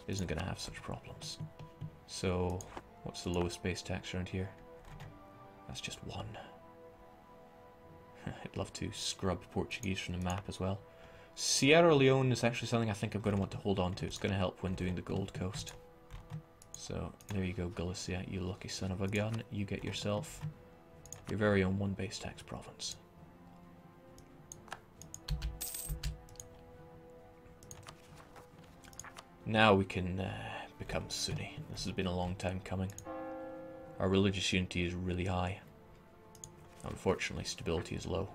isn't going to have such problems. So, what's the lowest base tax around here? That's just 1. I'd love to scrub Portuguese from the map as well. Sierra Leone is actually something I think I'm going to want to hold on to. It's going to help when doing the Gold Coast. So, there you go, Galicia, you lucky son of a gun. You get yourself your very own 1 base tax province. Now we can become Sunni. This has been a long time coming. Our religious unity is really high. Unfortunately, stability is low.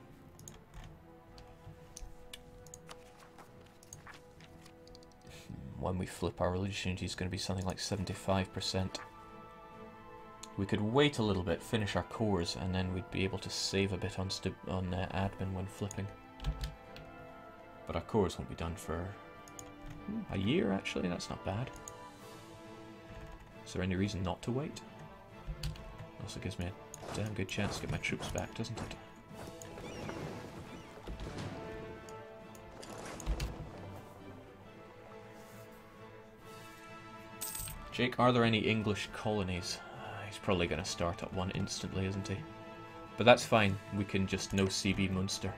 When we flip, our religious unity is going to be something like 75%. We could wait a little bit, finish our cores, and then we'd be able to save a bit on admin when flipping. But our cores won't be done for a year, actually. That's not bad. Is there any reason not to wait? Also gives me a damn good chance to get my troops back, doesn't it? Jake, are there any English colonies? He's probably going to start up one instantly, isn't he? But that's fine. We can just no CB Munster.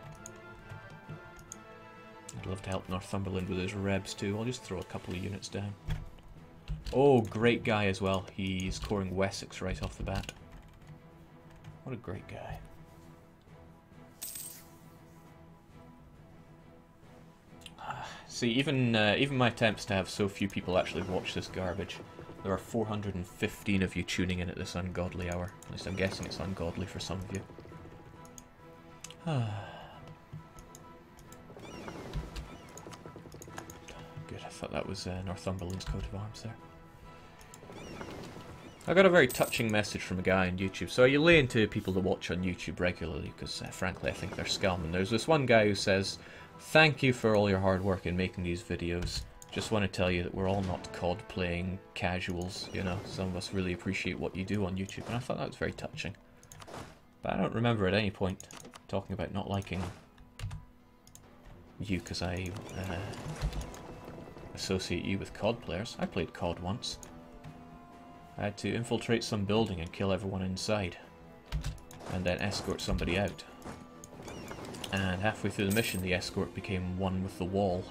I'd love to help Northumberland with his rebs too. I'll just throw a couple of units down. Oh, great guy as well. He's coring Wessex right off the bat. What a great guy. See, even my attempts to have so few people actually watch this garbage. There are 415 of you tuning in at this ungodly hour. At least I'm guessing it's ungodly for some of you. Good, I thought that was Northumberland's coat of arms there. I got a very touching message from a guy on YouTube. So I lay into people that watch on YouTube regularly because, frankly, I think they're scum. And there's this one guy who says, "Thank you for all your hard work in making these videos. Just want to tell you that we're all not COD playing casuals, you know. Some of us really appreciate what you do on YouTube." And I thought that was very touching. But I don't remember at any point talking about not liking you because I associate you with COD players. I played COD once. I had to infiltrate some building and kill everyone inside, and then escort somebody out. And halfway through the mission, the escort became one with the wall.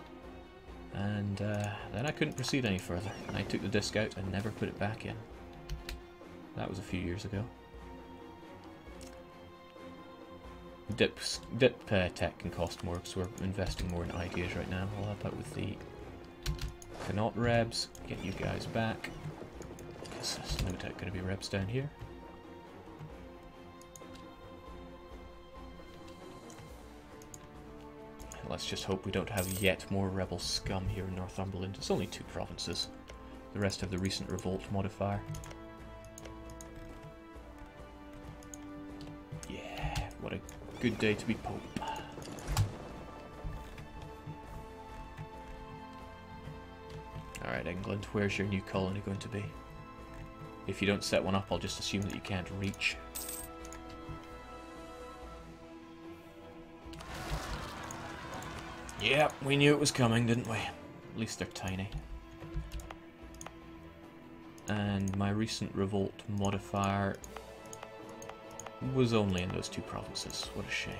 And then I couldn't proceed any further. I took the disc out and never put it back in. That was a few years ago. Dip tech can cost more because we're investing more in ideas right now. I'll help out with the Connaught Rebs, get you guys back. Because there's no doubt going to be Rebs down here. Let's just hope we don't have yet more rebel scum here in Northumberland. It's only 2 provinces. The rest have the recent revolt modifier. Yeah, what a good day to be Pope. Alright, England, where's your new colony going to be? If you don't set one up, I'll just assume that you can't reach. Yeah, we knew it was coming, didn't we? At least they're tiny. And my recent revolt modifier was only in those 2 provinces. What a shame.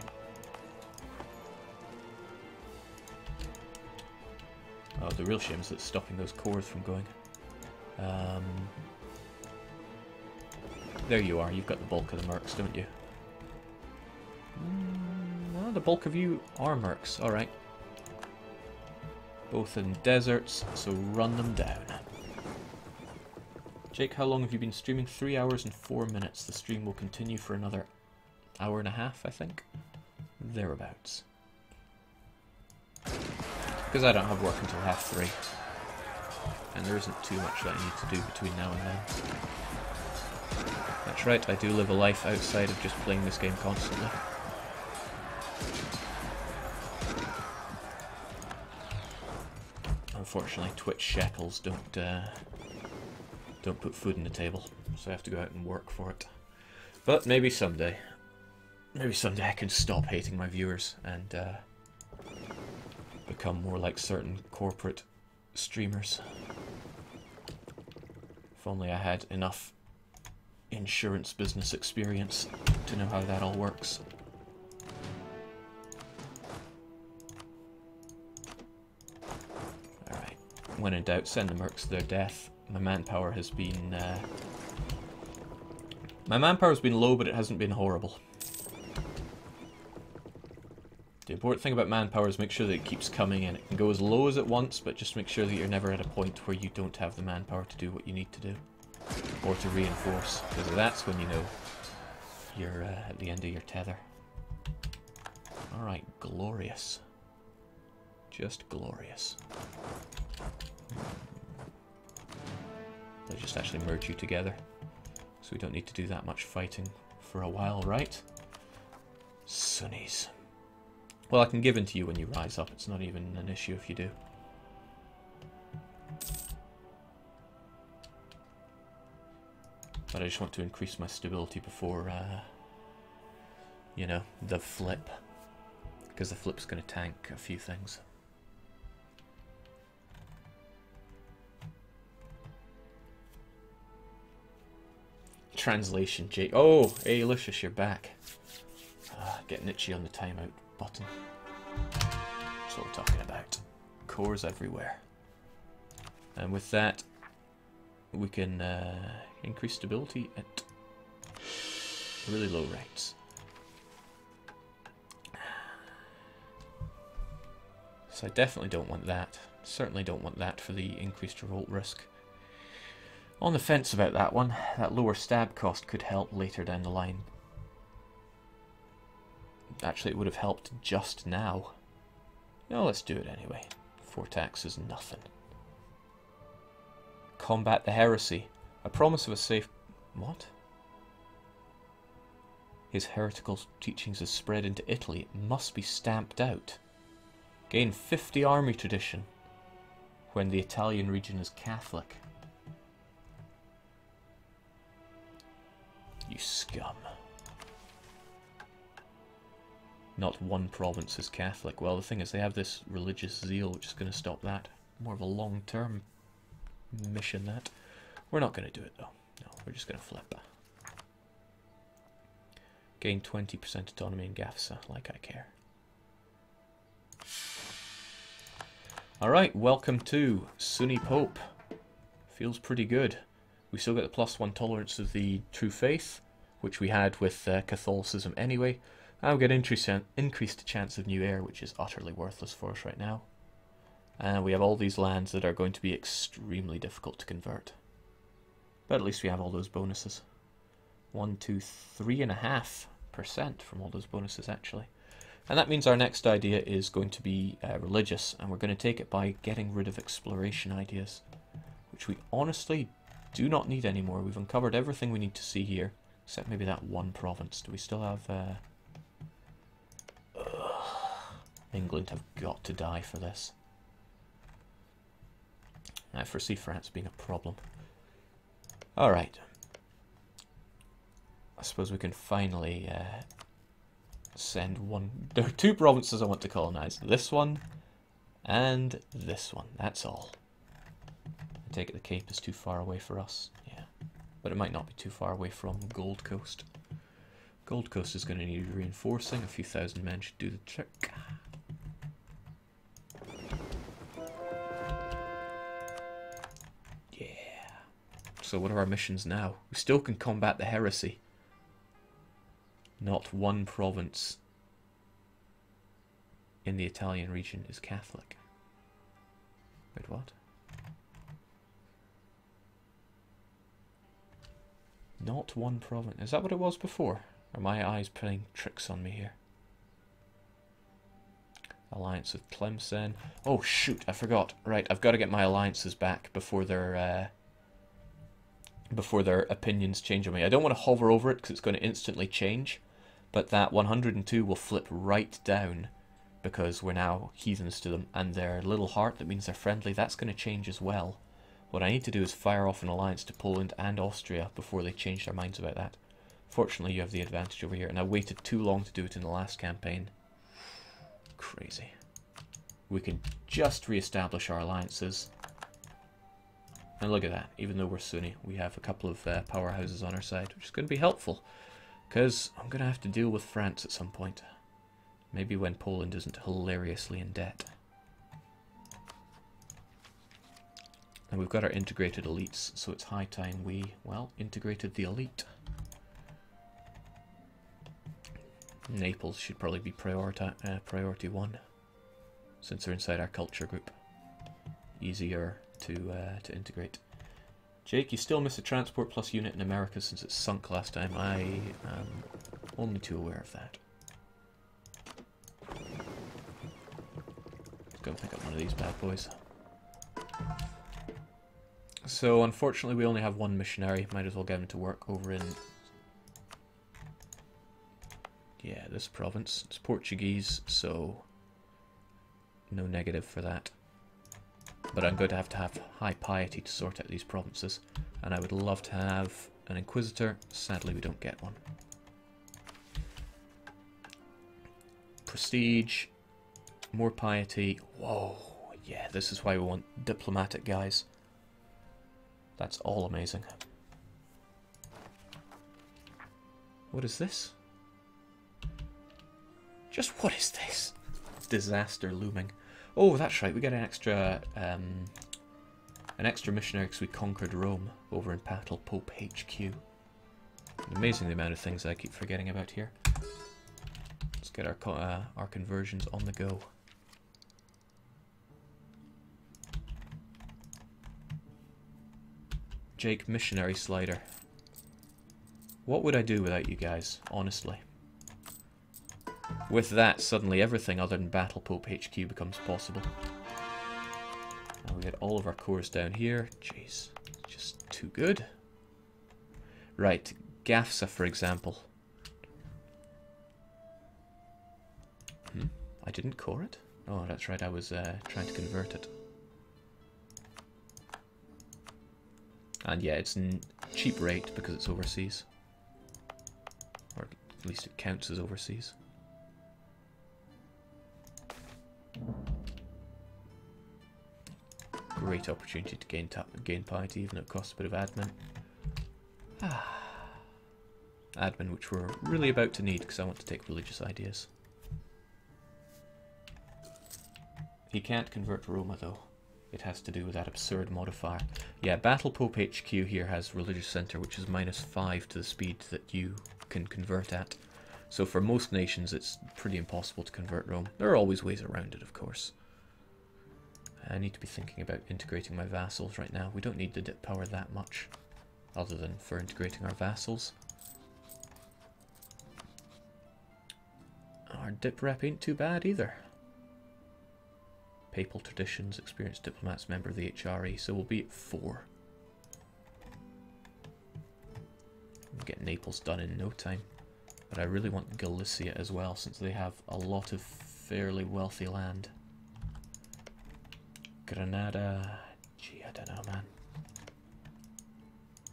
Oh, the real shame is that it's stopping those cores from going. There you are. You've got the bulk of the mercs, don't you? Well, the bulk of you are mercs. Alright. Both in deserts, so run them down. Jake, how long have you been streaming? 3 hours and 4 minutes. The stream will continue for another hour and a half, I think. Thereabouts. Because I don't have work until 3:30. And there isn't too much that I need to do between now and then. That's right, I do live a life outside of just playing this game constantly. Unfortunately, Twitch shekels don't put food on the table, so I have to go out and work for it. But maybe someday I can stop hating my viewers and become more like certain corporate streamers. only I had enough insurance business experience to know how that all works. Alright, when in doubt, send the mercs to their death. My manpower has been low, but it hasn't been horrible. The important thing about manpower is make sure that it keeps coming in. It can go as low as it wants, but just make sure that you're never at a point where you don't have the manpower to do what you need to do. Or to reinforce, because that's when you know you're at the end of your tether. Alright, glorious. Just glorious. They'll just actually merge you together, so we don't need to do that much fighting for a while, right? Sunnis. Well, I can give in to you when you rise up. It's not even an issue if you do. But I just want to increase my stability before, you know, the flip. Because the flip's going to tank a few things. Translation, Jake. Oh, hey, Lucius, you're back. Getting itchy on the timeout button. That's what we're talking about. Cores everywhere. And with that, we can increase stability at really low rates. So I definitely don't want that. Certainly don't want that for the increased revolt risk. On the fence about that one. That lower stab cost could help later down the line. Actually, it would have helped just now. No, let's do it anyway. 4 tax is nothing. Combat the heresy. A promise of a safe... What? His heretical teachings have spread into Italy. It must be stamped out. Gain 50 army tradition when the Italian region is Catholic. You scum. Not one province is Catholic. Well, the thing is, they have this religious zeal, which is going to stop that. More of a long-term mission, that. We're not going to do it, though. No, we're just going to flip. Gain 20% autonomy in Gafsa, like I care. Alright, welcome to Sunni Pope. Feels pretty good. We still get the +1 tolerance of the true faith, which we had with Catholicism anyway. And we get increased chance of new heir, which is utterly worthless for us right now. And we have all these lands that are going to be extremely difficult to convert. But at least we have all those bonuses. 1, 2, 3.5% from all those bonuses, actually. And that means our next idea is going to be religious, and we're going to take it by getting rid of exploration ideas, which we honestly do not need anymore. We've uncovered everything we need to see here, except maybe that one province. Do we still have... England have got to die for this. I foresee France being a problem. Alright. I suppose we can finally send one... There are 2 provinces I want to colonize. This one and this one. That's all. I take it the Cape is too far away for us. Yeah. But it might not be too far away from Gold Coast. Gold Coast is going to need reinforcing. A few thousand men should do the trick. Yeah. So what are our missions now? We still can combat the heresy. Not one province in the Italian region is Catholic. Wait, what? Not one province. Is that what it was before? Are my eyes playing tricks on me here? Alliance with Tlemcen. Oh shoot, I forgot. Right, I've got to get my alliances back before their opinions change on me. I don't want to hover over it because it's going to instantly change. But that 102 will flip right down because we're now heathens to them. And their little heart, that means they're friendly, that's going to change as well. What I need to do is fire off an alliance to Poland and Austria before they change their minds about that. Fortunately, you have the advantage over here, and I waited too long to do it in the last campaign. Crazy. We can just re-establish our alliances. And look at that, even though we're Sunni, we have a couple of powerhouses on our side, which is going to be helpful. Because I'm going to have to deal with France at some point. Maybe when Poland isn't hilariously in debt. And we've got our integrated elites, so it's high time we, well, integrated the elite. Naples should probably be priority 1, since they're inside our culture group. Easier to integrate. Jake, you still miss a transport plus unit in America since it sunk last time. I am only too aware of that. Let's go and pick up one of these bad boys. So, unfortunately, we only have one missionary. Might as well get him to work over in... yeah, this province. It's Portuguese, so... no negative for that. But I'm going to have high piety to sort out these provinces. And I would love to have an Inquisitor. Sadly, we don't get one. Prestige. More piety. Whoa. Yeah, this is why we want diplomatic guys. That's all amazing. What is this? Just what is this? Disaster looming. Oh, that's right. We get an extra missionary because we conquered Rome over in Patal Pope HQ. Amazing the amount of things I keep forgetting about here. Let's get our conversions on the go. Jake, missionary slider. What would I do without you guys, honestly? With that, suddenly everything other than Battle Pope HQ becomes possible. Now we get all of our cores down here. Jeez, just too good. Right, GAFSA, for example. I didn't core it? Oh, that's right, I was trying to convert it. And yeah, it's cheap rate because it's overseas. Or at least it counts as overseas. Great opportunity to gain piety, even though it costs a bit of admin. Admin which we're really about to need because I want to take religious ideas. He can't convert Roma though. It has to do with that absurd modifier. Yeah, Battle Pope HQ here has Religious Center, which is -5 to the speed that you can convert at. So for most nations, it's pretty impossible to convert Rome. There are always ways around it, of course. I need to be thinking about integrating my vassals right now. We don't need the dip power that much, other than for integrating our vassals. Our dip rep ain't too bad either. Papal traditions, experienced diplomats, member of the HRE, so we'll be at 4. We'll get Naples done in no time. But I really want Galicia as well, since they have a lot of fairly wealthy land. Granada... gee, I don't know, man.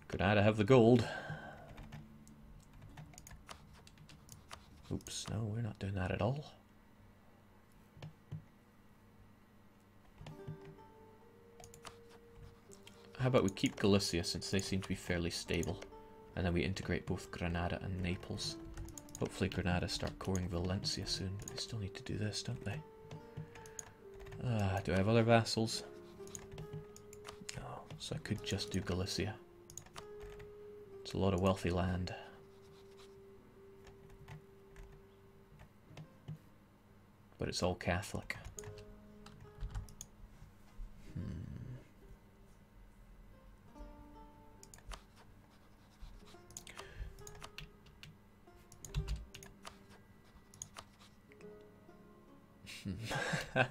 Granada have the gold. Oops, no, we're not doing that at all. How about we keep Galicia, since they seem to be fairly stable, and then we integrate both Granada and Naples. Hopefully Granada start coring Valencia soon, but they still need to do this, don't they? Do I have other vassals? No, so I could just do Galicia. It's a lot of wealthy land. But it's all Catholic.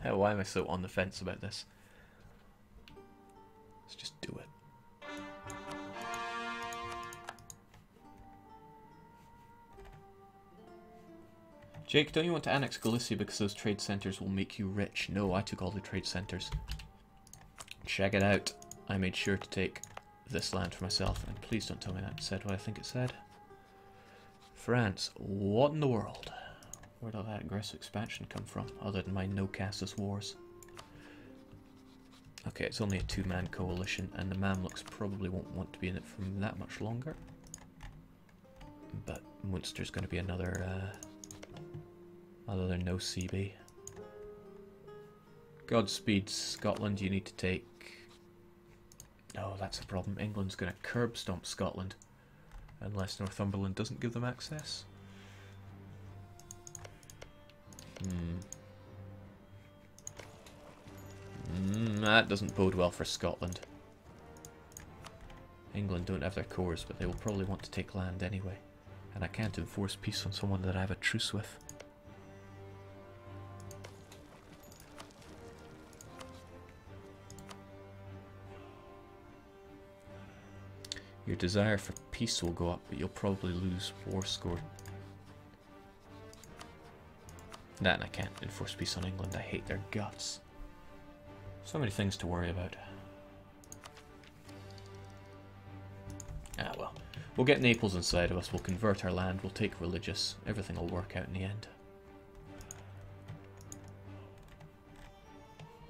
Why am I so on the fence about this? Let's just do it. Jake, don't you want to annex Galicia because those trade centers will make you rich? No, I took all the trade centers. Check it out. I made sure to take this land for myself, and please don't tell me that said what I think it said. France, what in the world? Where did that aggressive expansion come from, other than my no Cassus wars? Okay, it's only a two-man coalition, and the Mamluks probably won't want to be in it for that much longer. But Munster's going to be another no CB. Godspeed, Scotland. You need to take. Oh, that's a problem. England's going to curb stomp Scotland, unless Northumberland doesn't give them access. That doesn't bode well for Scotland. England don't have their cores, but they will probably want to take land anyway. And I can't enforce peace on someone that I have a truce with. Your desire for peace will go up, but you'll probably lose war score. That, and I can't enforce peace on England. I hate their guts. So many things to worry about. Ah well. We'll get Naples inside of us, we'll convert our land, we'll take religious. Everything will work out in the end.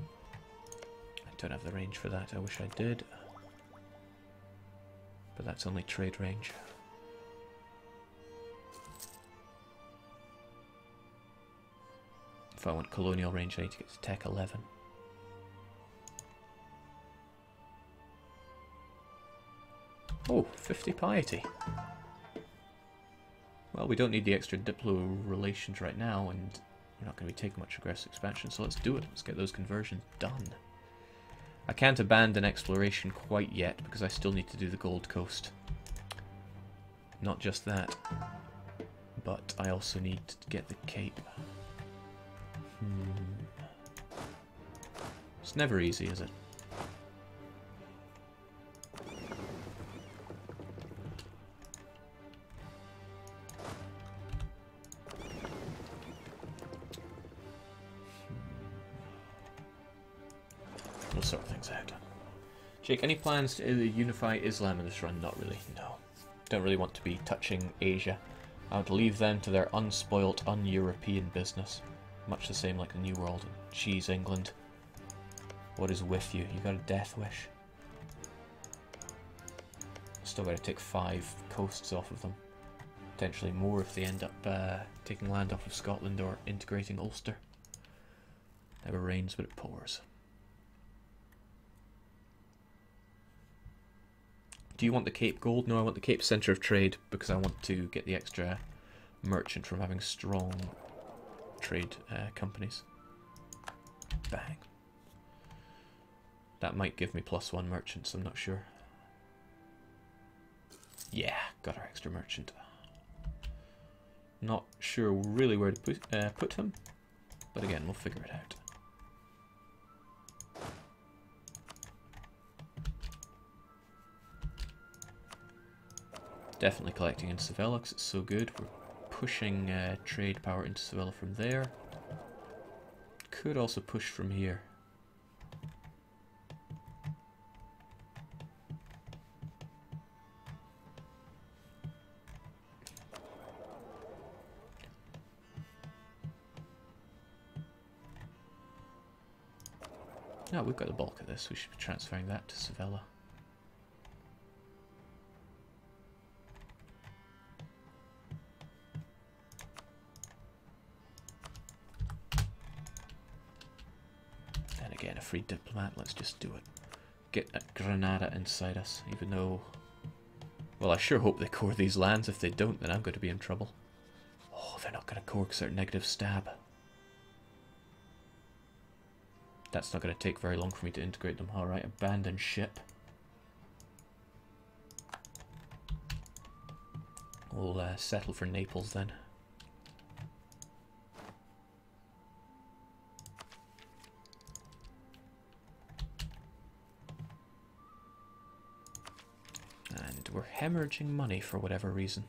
I don't have the range for that, I wish I did. But that's only trade range. If I want colonial range, I need to get to Tech 11. Oh, 50 piety. Well, we don't need the extra Diplo relations right now, and we're not going to be taking much aggressive expansion, so let's do it. Let's get those conversions done. I can't abandon exploration quite yet, because I still need to do the Gold Coast. Not just that, but I also need to get the Cape. It's never easy, is it? We'll sort things out. Jake, any plans to unify Islam in this run? Not really, no. Don't really want to be touching Asia. I would leave them to their unspoilt, un-European business. Much the same like the New World. Jeez, England. What is with you? You got a death wish? Still got to take 5 coasts off of them. Potentially more if they end up taking land off of Scotland or integrating Ulster. Never rains, but it pours. Do you want the Cape Gold? No, I want the Cape Centre of Trade because I want to get the extra merchant from having strong trade companies. Bang. That might give me +1 merchants, I'm not sure. Yeah, got our extra merchant. Not sure really where to put him, but again, we'll figure it out. Definitely collecting in Sevilla because it's so good. We're pushing trade power into Sevilla from there. Could also push from here. No, we've got the bulk of this. We should be transferring that to Sevilla. And again, a free diplomat. Let's just do it. Get Granada inside us, even though... Well, I sure hope they core these lands. If they don't, then I'm going to be in trouble. Oh, they're not going to core because they're negative stab. That's not going to take very long for me to integrate them. Alright, abandon ship. We'll settle for Naples then. And we're hemorrhaging money for whatever reason.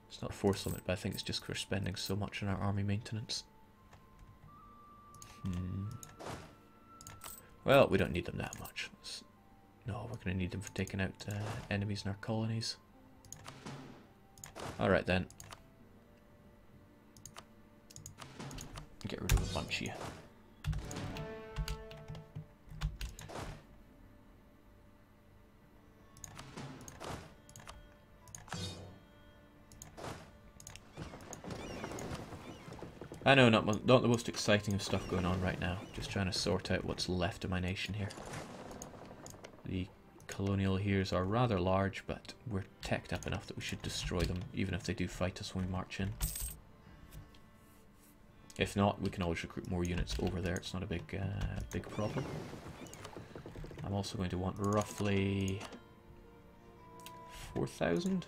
It's not a force limit, but I think it's just 'cause we're spending so much on our army maintenance. Well, we don't need them that much. No, we're going to need them for taking out enemies in our colonies. Alright then. Get rid of a bunch of you. I know, not the most exciting of stuff going on right now. Just trying to sort out what's left of my nation here. The colonial heres are rather large, but we're teched up enough that we should destroy them, even if they do fight us when we march in. If not, we can always recruit more units over there. It's not a big problem. I'm also going to want roughly 4,000.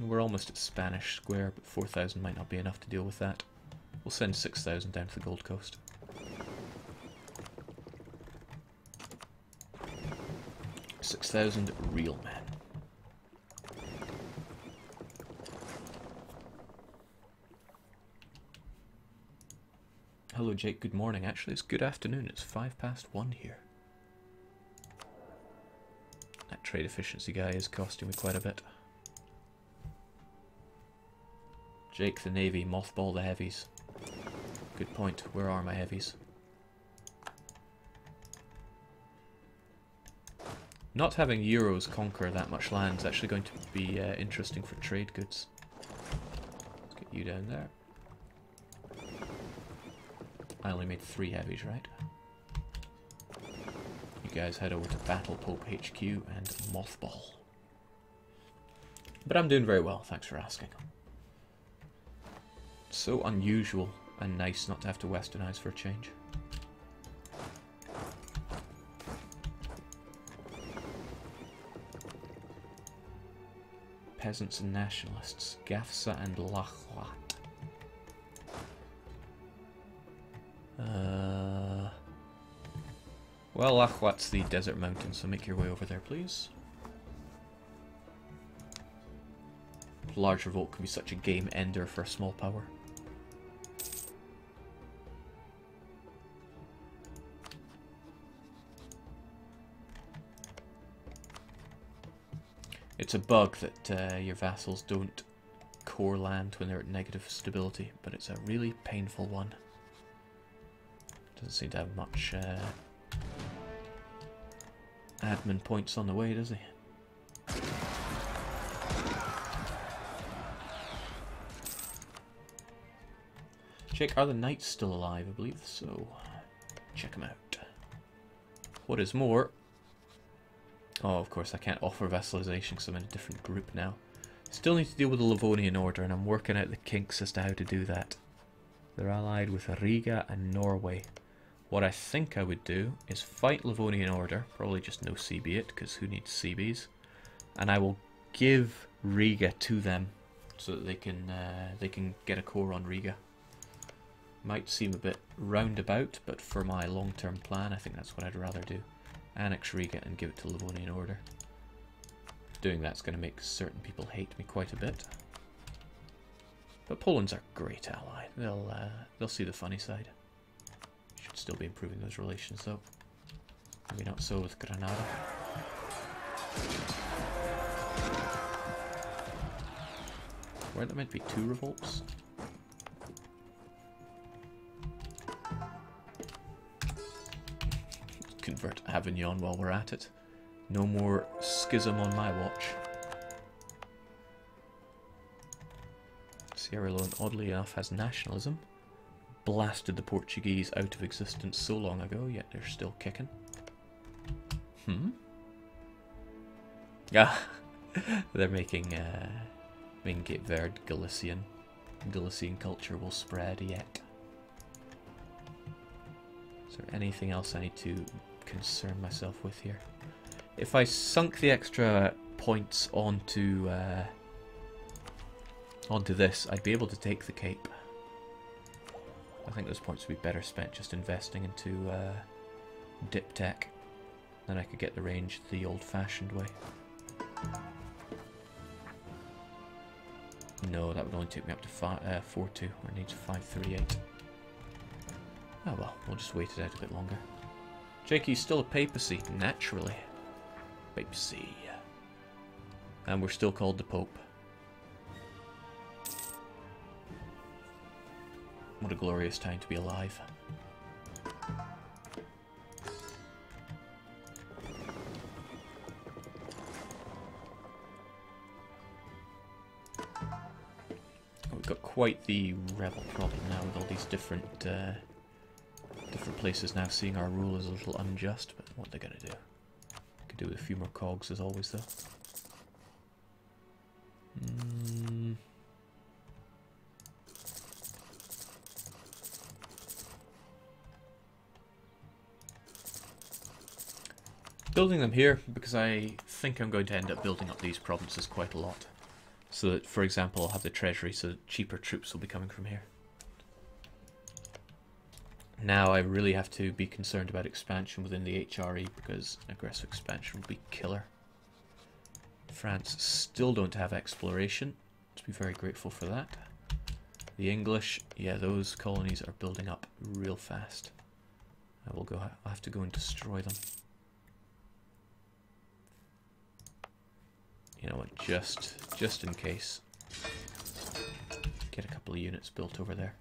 We're almost at Spanish Square, but 4,000 might not be enough to deal with that. We'll send 6,000 down to the Gold Coast. 6,000 real men. Hello Jake, good morning. Actually, it's good afternoon. It's 1:05 here. That trade efficiency guy is costing me quite a bit. Jake the Navy, mothball the heavies. Good point. Where are my heavies? Not having Euros conquer that much land is actually going to be interesting for trade goods. Let's get you down there. I only made 3 heavies, right? You guys head over to Battle Pope HQ and mothball. But I'm doing very well, thanks for asking. So unusual and nice not to have to westernize for a change. Peasants and nationalists, Gafsa and Lachwat. Well, Lachwat's the desert mountain, so make your way over there, please. Large revolt can be such a game ender for a small power. It's a bug that your vassals don't core land when they're at negative stability, but it's a really painful one. Doesn't seem to have much admin points on the way, does he? Check, are the knights still alive? I believe so. Check them out. What is more... Oh, of course, I can't offer vassalization because I'm in a different group now. Still need to deal with the Livonian Order, and I'm working out the kinks as to how to do that. They're allied with Riga and Norway. What I think I would do is fight Livonian Order, probably just no CB it, because who needs CBs? And I will give Riga to them, so that they can get a core on Riga. Might seem a bit roundabout, but for my long-term plan, I think that's what I'd rather do. Annex Riga and give it to Livonian Order. Doing that's going to make certain people hate me quite a bit. But Poland's our great ally. They'll see the funny side. Should still be improving those relations though. Maybe not so with Granada. Weren't there meant to be 2 revolts? Convert Avignon while we're at it. No more schism on my watch. Sierra Leone, oddly enough, has nationalism. Blasted the Portuguese out of existence so long ago, yet they're still kicking. Yeah, they're making Cape Verde Galician. Galician culture will spread yet. Is there anything else I need to concern myself with here? If I sunk the extra points onto this, I'd be able to take the Cape. I think those points would be better spent just investing into dip tech. Then I could get the range the old-fashioned way. No, that would only take me up to 4-2. I need 5-3-8. Oh well, we'll just wait it out a bit longer. Jakey's still a papacy, naturally. Papacy. And we're still called the Pope. What a glorious time to be alive. got quite the rebel problem now with all these different places now seeing our rule as a little unjust, but what are they going to do? Could do with a few more cogs as always, though. Building them here because I think I'm going to end up building up these provinces quite a lot. So that, for example, I'll have the treasury so that cheaper troops will be coming from here. Now I really have to be concerned about expansion within the HRE because aggressive expansion will be killer. France still don't have exploration. Let's be very grateful for that. The English, yeah, those colonies are building up real fast. I'll have to go and destroy them. You know what, just in case. Get a couple of units built over there.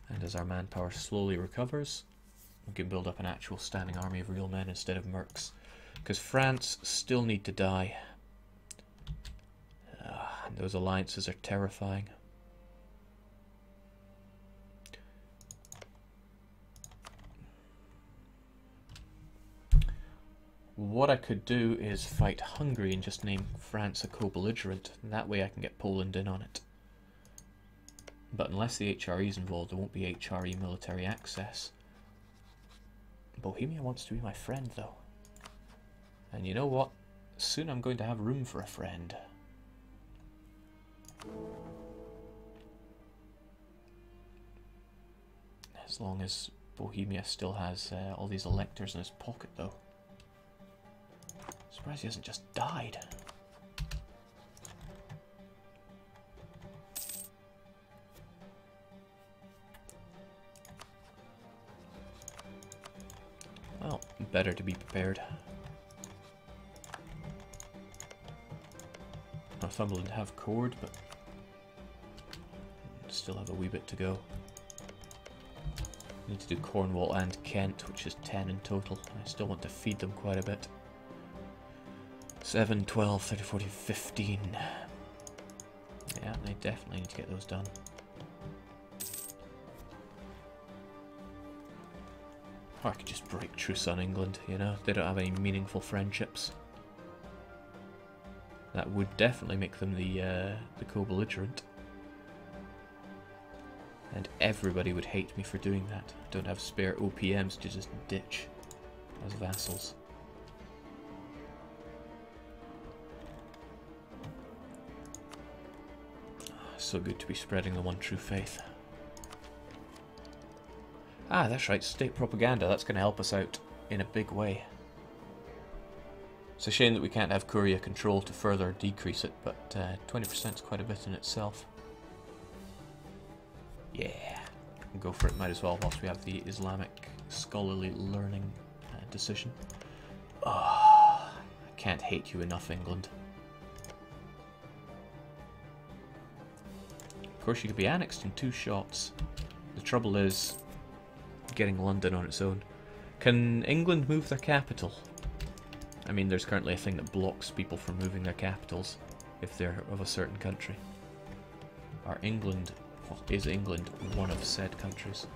And as our manpower slowly recovers, we can build up an actual standing army of real men instead of mercs. Because France still need to die. And those alliances are terrifying. What I could do is fight Hungary and just name France a co-belligerent, and that way I can get Poland in on it. But unless the HRE is involved, there won't be HRE military access. Bohemia wants to be my friend, though. And you know what? Soon I'm going to have room for a friend. As long as Bohemia still has all these electors in his pocket, though. Surprised he hasn't just died. Well, better to be prepared. Northumberland have cord, but still have a wee bit to go. Need to do Cornwall and Kent, which is 10 in total. I still want to feed them quite a bit. 7, 12, 30, 40, 15. Yeah, they definitely need to get those done. Or I could just break truce on England, you know? They don't have any meaningful friendships. That would definitely make them the co-belligerent. And everybody would hate me for doing that. Don't have spare OPMs to just ditch as vassals. So good to be spreading the one true faith. Ah, that's right, state propaganda. That's going to help us out in a big way. It's a shame that we can't have courier control to further decrease it, but 20% is quite a bit in itself. Yeah, go for it, might as well, whilst we have the Islamic scholarly learning decision. I can't hate you enough, England. Of course, you could be annexed in 2 shots. The trouble is getting London on its own. Can England move their capital? I mean, there's currently a thing that blocks people from moving their capitals if they're of a certain country. Is England one of said countries?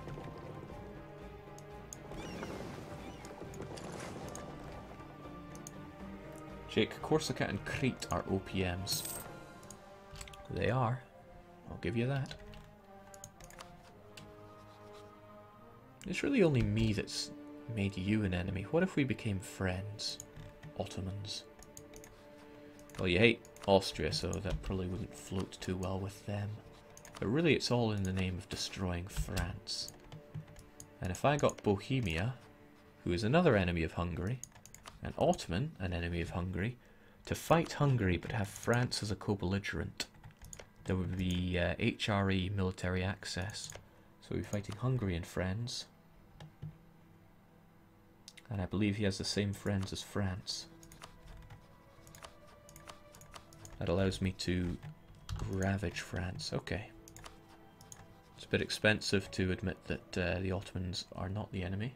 Jake, Corsica and Crete are OPMs. They are. I'll give you that. It's really only me that's made you an enemy. What if we became friends? Ottomans. Well, you hate Austria, so that probably wouldn't float too well with them. But really, it's all in the name of destroying France. And if I got Bohemia, who is another enemy of Hungary, and Ottoman, an enemy of Hungary, to fight Hungary but have France as a co-belligerent, there would be HRE military access. So we'd be fighting Hungary and friends. And I believe he has the same friends as France. That allows me to ravage France. Okay. It's a bit expensive to admit that the Ottomans are not the enemy.